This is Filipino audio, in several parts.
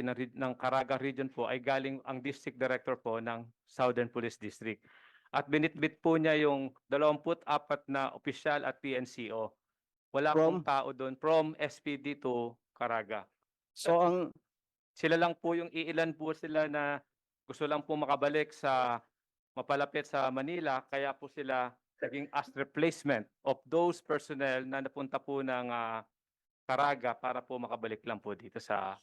ng Caraga Region po ay galing ang District Director po ng Southern Police District. At binitbit po niya yung 24 na opisyal at PNCO. Wala pong tao doon from SPD to Caraga. So ang Sila lang po yung iilan po sila na gusto lang po makabalik sa mapalapit sa Manila, kaya po sila naging as replacement of those personnel na napunta po ng Caraga para po makabalik lang po dito sa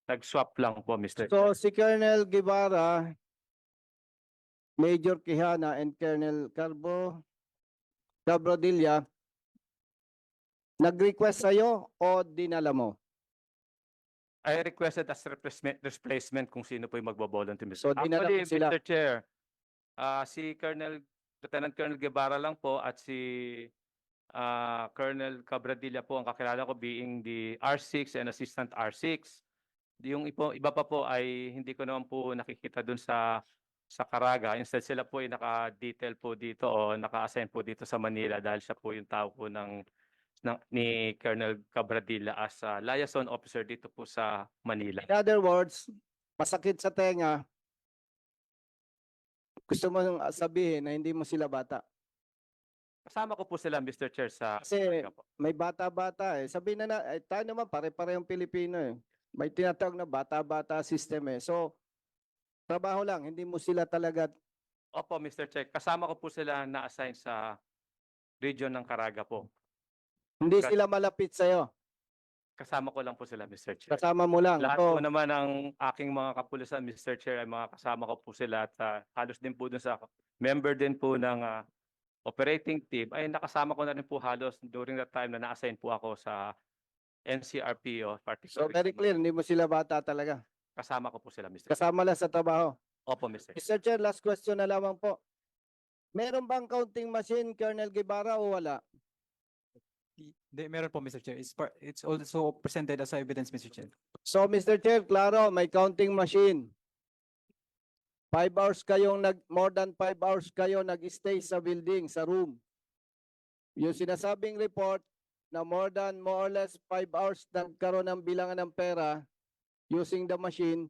nag-swap lang po, Mr. so si Colonel Guevara, Major Quijana, and Colonel Cabrodilla nag-request sa'yo o dinala mo? I requested as replacement kung sino po yung magbo-volunteer, Mr. So, dinala Actually, mo sila. Mr. Chair, si Lieutenant Colonel Guevara lang po at si Colonel Cabradilla po ang kakilala ko being the R6 and Assistant R6. Yung iba pa po ay hindi ko naman po nakikita dun sa Caraga. Instead sila po ay naka-detail po dito o naka-assign po dito sa Manila dahil siya po yung tao po ni Colonel Cabradilla as liaison officer dito po sa Manila. In other words, masakit sa tenga, gusto mo sabihin na hindi mo sila bata. Kasama ko po sila, Mr. Chair, sa Kasi Caraga po. may bata-bata eh. Sabihin na, tayo naman pare-parehong Pilipino eh. May tinatawag na bata-bata system eh. So, trabaho lang, hindi mo sila talaga. Opo, Mr. Chair. Kasama ko po sila na-assign sa region ng Caraga po. Hindi sila malapit sa'yo. Kasama ko lang po sila, Mr. Chair. Kasama mo lang. Lahat So, po naman ng aking mga kapulisan, Mr. Chair, ay mga kasama ko po sila at halos din po dun sa member din po ng operating team ay nakasama ko na rin po halos during that time na na-assign po ako sa NCRPO. so very clear, hindi mo sila bata talaga. Kasama ko po sila, Mr. Chair. Kasama lang sa trabaho. Opo, Mr. Chair. Mr. Chair, last question na lamang po. Meron bang counting machine, Colonel Guevara, o wala? Meron po, Mr. Chair. It's also presented as evidence, Mr. Chair. So, Mr. Chair, klaro, may counting machine. 5 hours kayong more than 5 hours kayo nag-stay sa building, sa room. Yung sinasabing report na more or less 5 hours nagkaroon ng bilangan ng pera using the machine,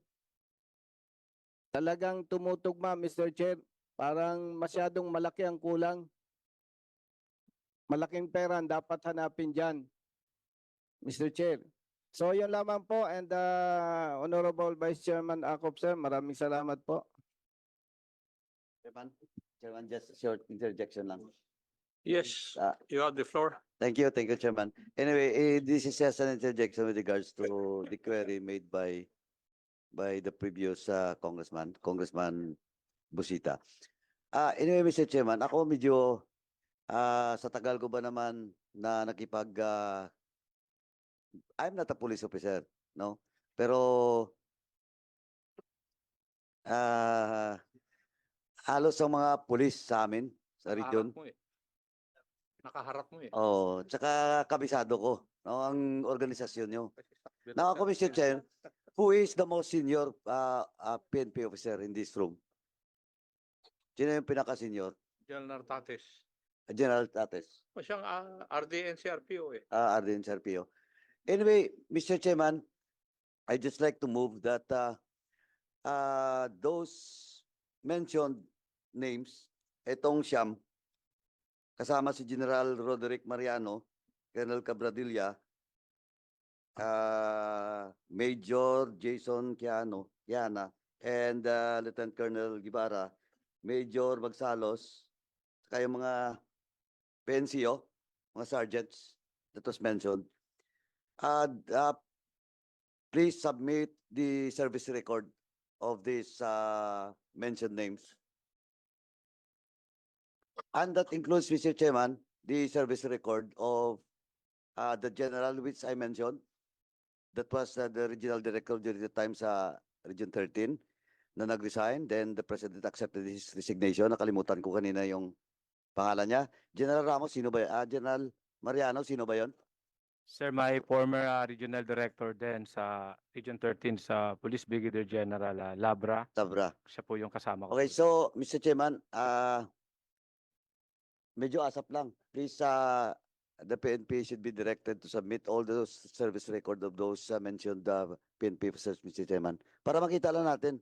talagang tumutugma, Mr. Chair. Parang masyadong malaki ang kulang. Malaking pera ang dapat hanapin dyan, Mr. Chair. So, yun lamang po. And Honorable Vice Chairman Acop, sir, maraming salamat po. Chairman, just a short interjection lang. Yes, you have the floor. Thank you, Chairman. Anyway, this is just an interjection with regards to the query made by the previous Congressman Busita. Anyway, Mr. Chairman, ako medyo sa tagal ko ba naman na I'm not a police officer, no? Pero halos ang mga police sa amin, sa region. Nakaharap mo eh. Oh, tsaka kabisado ko, no, ang organisasyon nyo. Now, ako, Mr. Chair, who is the most senior PNP officer in this room? Sino yung pinaka-senior? General Tates. General Tates. O siyang RDNCRPO eh. RDNCRPO. Anyway, Mr. Chairman, I just like to move that those mentioned names, itong siyam, kasama si General Roderick Mariano, Colonel Cabradilla, Major Jason Kiana, and Lieutenant Colonel Guevara, Major Magsalos, saka yung mga PNCO, mga sergeants that was mentioned. Please submit the service record of these mentioned names. And that includes, Mr. Chairman, the service record of the general which I mentioned. That was the regional director during the time sa Region 13 na nag-resign. Then the President accepted his resignation. Nakalimutan ko kanina yung pangalan niya. General Ramos, sino ba? General Mariano, sino ba yun? Sir, my former regional director din sa Region 13 sa Police Brigadier General Labra. Siya po yung kasama ko. Okay, so Mr. Chairman, medyo asap lang. Please the PNP should be directed to submit all those service record of those mentioned PNP officers, Mr. Chairman. Para makita lang natin.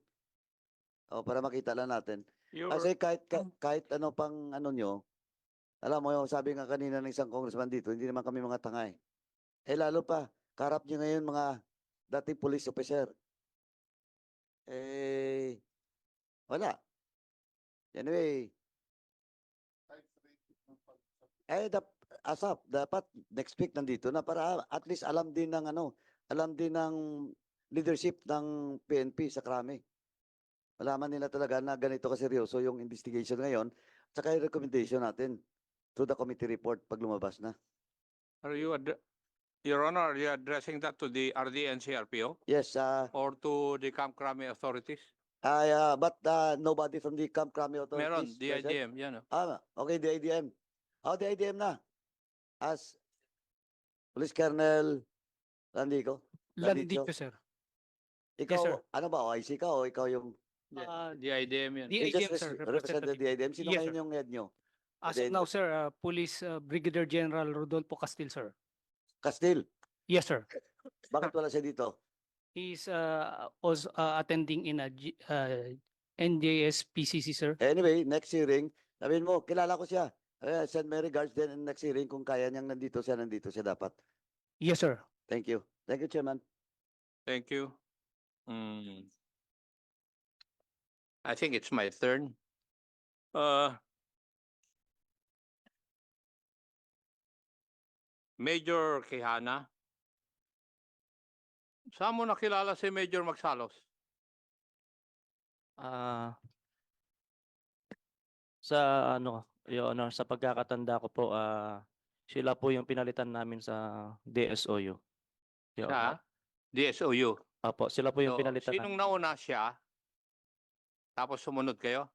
Para makita lang natin. Your, Kasi kahit ano pang ano nyo, alam mo yung sabi nga kanina ng isang congressman dito, hindi naman kami mga tanga eh. Lalo pa, karap nyo ngayon mga dating police officer. Wala. Anyway. Asap, dapat next week nandito na para at least alam din ng leadership ng PNP sa krami. Malaman nila talaga na ganito kaseryoso yung investigation ngayon, tsaka yung recommendation natin through the committee report pag lumabas na. are you, Your Honor, are you addressing that to the RDNCRPO Yes, or to the Camp Crame authorities? but nobody from the Camp Crame Meron, authorities present? DIDM, yan. Okay, the IDM. The IDM na. As Police Colonel Landico. Landico, sir. Ikaw, sir. ano ba, OIC ka o ikaw yung... DIDM yan. You just DIDM, sir. represented the IDM. Sino Yes, ngayon sir. yung head nyo? As of now, sir, Police Brigadier General Rodolfo Castil, sir. Castil. Yes, sir. Bakit wala siya dito? He's was attending in a NJS PCC, sir. Anyway, next hearing, sabihin mo, kilala ko siya. Send my regards then in next hearing kung kaya niyang nandito siya dapat. Yes, sir. Thank you. Thank you, Chairman. Thank you. I think it's my turn. Major Quijana. Saan mo nakilala si Major Magsalos? Sa ano, Your Honor, sa pagkakatanda ko po, sila po yung pinalitan namin sa DSOU. Your Honor. Sa DSOU. Apo, sila po yung So, pinalitan sinong namin. nauna siya? Tapos sumunod kayo?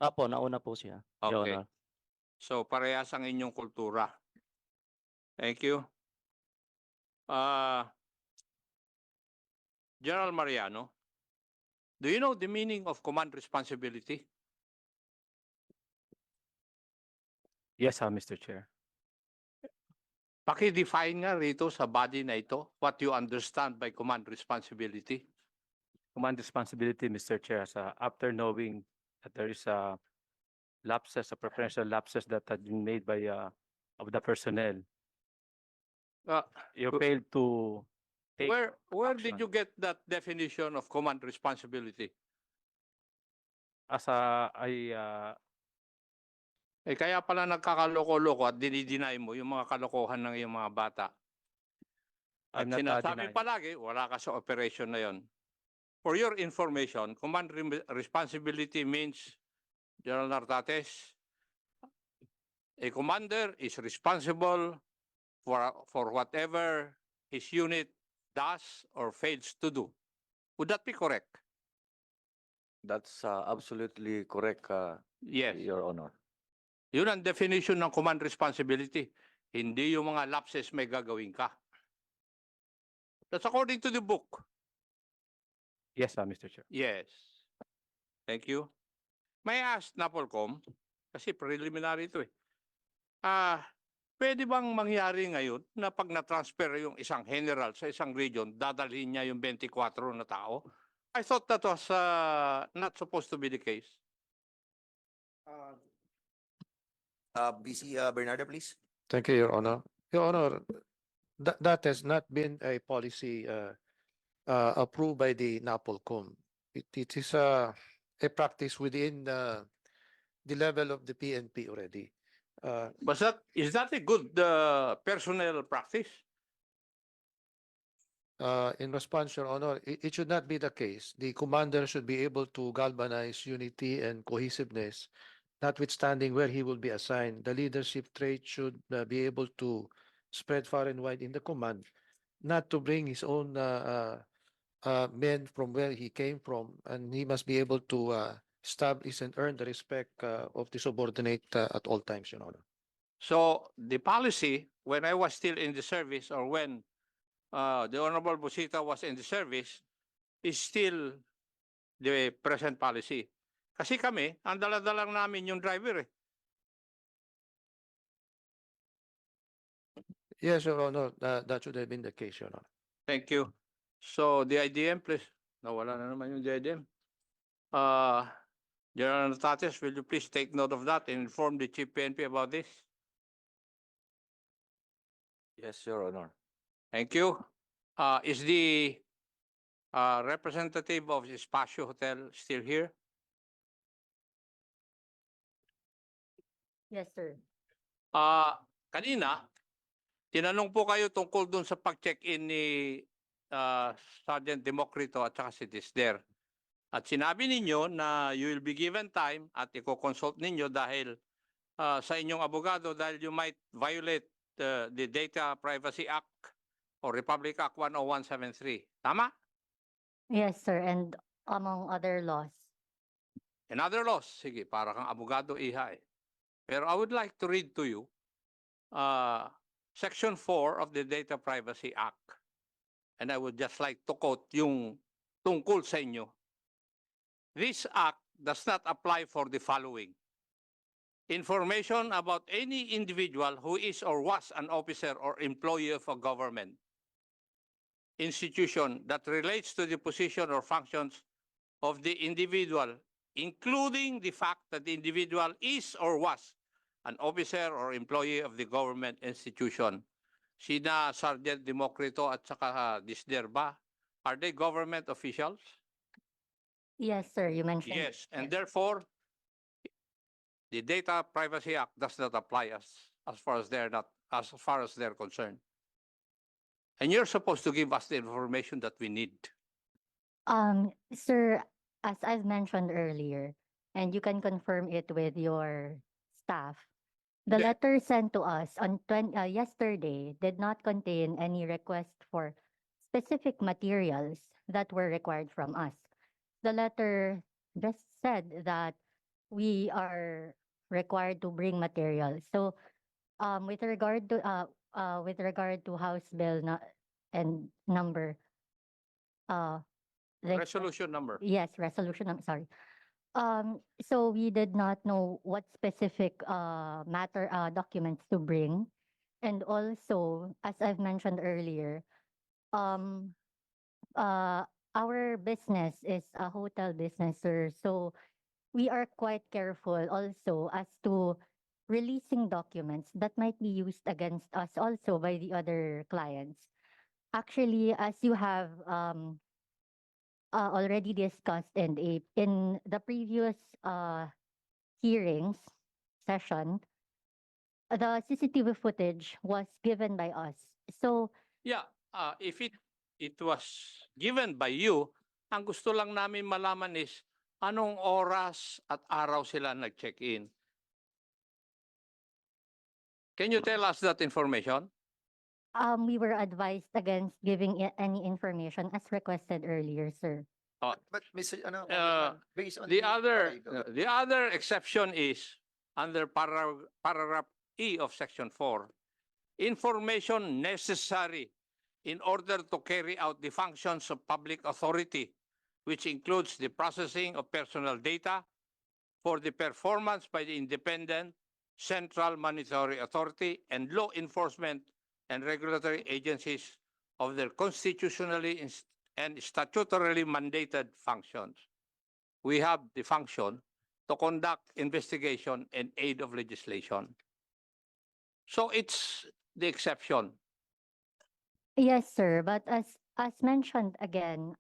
Apo, nauna po siya. Your Okay. Honor. So, parehas ang inyong kultura. Thank you. General Mariano, do you know the meaning of command responsibility? Yes, Mr. Chair. Paki-define nga rito sa body na ito what you understand by command responsibility. Command responsibility, Mr. Chair, after knowing that there is a preferential lapses that had been made by of the personnel, you failed to take Where did action. you get that definition of command responsibility? Kaya pala nagkakaloko-loko at dinideny mo yung mga kalokohan ng iyong mga bata. At I'm not sinasabi denying. palagi, wala ka sa operation na yon. For your information, command responsibility means, General Nartates, a commander is responsible for whatever his unit does or fails to do. Would that be correct? That's absolutely correct, Yes. Your Honor. Yun ang definition ng command responsibility. Hindi yung mga lapses may gagawin ka. That's according to the book. Yes, Mr. Chair. Yes. Thank you. May I ask Napolcom, kasi preliminary ito eh. Pwede bang mangyari ngayon na pag na-transfer yung isang general sa isang region, dadalhin niya yung 24 na tao? I thought that was not supposed to be the case. BC Bernardo, please. Thank you, Your Honor. Your Honor, that has not been a policy approved by the NAPOLCOM. It is a practice within the level of the PNP already. Is that a good personnel practice? In response, Your Honor, it should not be the case. The commander should be able to galvanize unity and cohesiveness, notwithstanding where he will be assigned. The leadership trait should be able to spread far and wide in the command, not to bring his own men from where he came from, and he must be able to establish and earn the respect of the subordinate at all times, Your Honor. So the policy, when I was still in the service or when the Honorable Busita was in the service, is still the present policy. Kasi kami, ang dala-dalang namin yung driver eh. Yes, Your Honor, that should have been the case, Your Honor. Thank you. So the IDM, please. Nawala na naman yung IDM. General Natates, will you please take note of that and inform the Chief PNP about this? Yes, Your Honor. Thank you. Is the representative of Espacio Hotel still here? Yes, sir. Kanina, tinanong po kayo tungkol dun sa pag-check-in ni Sergeant Democrito at saka si Tisder. At sinabi ninyo na you will be given time at i-consult ninyo dahil sa inyong abogado dahil you might violate the Data Privacy Act or Republic Act 10173. Tama? Yes, sir. And among other laws. And other laws. Sige, para kang abogado iha eh. Pero I would like to read to you Section 4 of the Data Privacy Act. And I would just like to quote yung tungkol sa inyo. This act does not apply for the following. Information about any individual who is or was an officer or employee of a government institution that relates to the position or functions of the individual, including the fact that the individual is or was an officer or employee of the government institution. Sina Sergeant Democrito at saka Tisder ba? Are they government officials? Yes, sir. You mentioned. Yes, and therefore, the Data Privacy Act does not apply as far as they're concerned. And you're supposed to give us the information that we need. Sir, as I've mentioned earlier, and you can confirm it with your staff, the Yeah. letter sent to us on yesterday did not contain any request for specific materials that were required from us. The letter just said that we are required to bring materials. So, with regard to House Bill and number, Resolution number. yes, resolution. I'm sorry. So we did not know what specific documents to bring, and also, as I've mentioned earlier, our business is a hotel business, sir. So we are quite careful also as to releasing documents that might be used against us also by the other clients. Actually, as you have already discussed in the previous hearings session, the CCTV footage was given by us. So Yeah, if it was given by you, ang gusto lang namin malaman is anong oras at araw sila nag-check-in. Can you tell us that information? we were advised against giving any information as requested earlier, sir. But Mr. Based on The other exception is under paragraph E of Section 4, information necessary in order to carry out the functions of public authority, which includes the processing of personal data for the performance by the independent central monetary authority and law enforcement and regulatory agencies of their constitutionally and statutorily mandated functions. We have the function to conduct investigation and aid of legislation. So it's the exception. Yes, sir. But as mentioned again,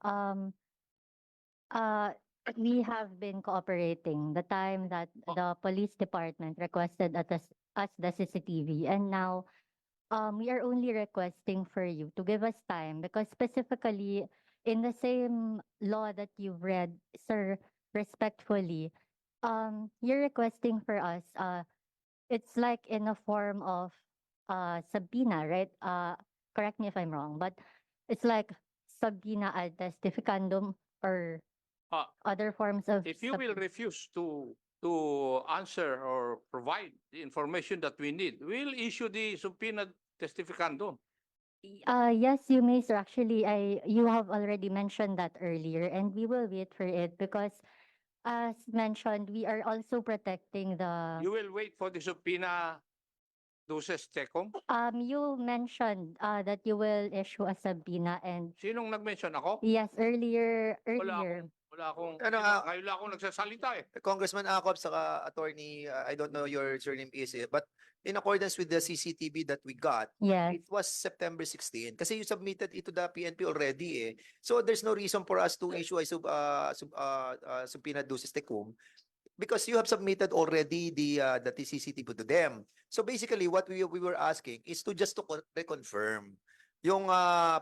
we have been cooperating the time that the police department requested us the CCTV, and now we are only requesting for you to give us time because specifically in the same law that you've read, sir, respectfully, you're requesting for us, it's like in a form of subpoena, right? Correct me if I'm wrong, but it's like subpoena ad testificandum or other forms of If you will refuse to answer or provide the information that we need, we'll issue the subpoena testificandum. Yes, you may, sir. Actually, you have already mentioned that earlier, and we will wait for it because, as mentioned, we are also protecting the. You will wait for the subpoena Duces Tecum? You mentioned that you will issue a subpoena and Sinong nag-mention ako? yes, earlier. Wala akong, ngayon lang akong nagsasalita eh. Congressman Acop saka Attorney, I don't know your surname is, but in accordance with the CCTV that we got, Yes. it was September 16. Kasi you submitted it to the PNP already eh. So there's no reason for us to issue a subpoena duces tecum because you have submitted already the CCTV to them. So basically what we were asking is to just to reconfirm yung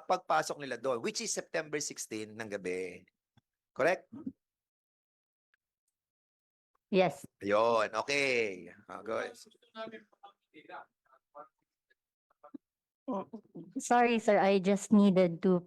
pagpasok nila doon, which is September 16 ng gabi. Correct? Yes. Ayun, okay. Go ahead. Sorry, sir. I just needed to